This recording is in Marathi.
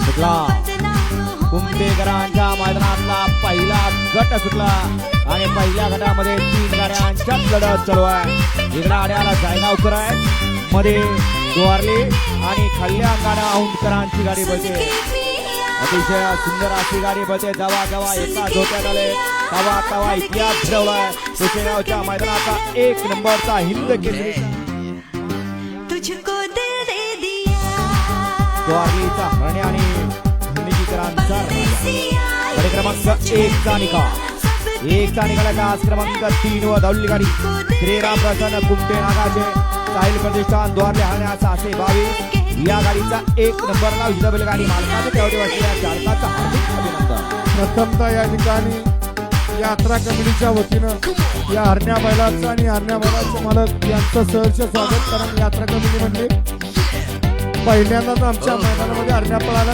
सुटला कुंभेकरांच्या मैदानातला पहिला गट सुटला आणि पहिल्या गटामध्ये 3 गाड्यांच्यात लढत चालू आहे. इकडे आड्याला जायगावकर आहे, मध्ये द्वारले आणि खाल्ल्या गाड्या औंधकरांची गाडी पळते. अतिशय सुंदर अशी गाडी पळते. जवा जवा एका झोक्यात आले तवा तवा इतिहास घडवलाय. कुशेगावच्या मैदानाचा 1 नंबरचा हिंद केसरी द्वारलीचा हरणे आणि निकीकरांचा गाडी क्रमांक 1 चा निकाल. 1 चा निकालाचा आज क्रमांक 3 व धावली गाडी श्रीराम प्रसन्न कुमटे नागाचे साहिल प्रतिष्ठान द्वारले हरण्या 622 या गाडीचा 1 नंबरला विजय गाडी मालकाचे तेवढे असलेल्या चालकाचा हार्दिक अभिनंदन. प्रथमतः या ठिकाणी यात्रा कमिटीच्या वतीनं या हरण्या बैलाचं आणि हरण्या बैलाचे मालक यांचं सहर्ष स्वागत. कारण यात्रा कमिटी म्हणजे पहिल्यांदाच आमच्या मैदानामध्ये हरण्या पळाला.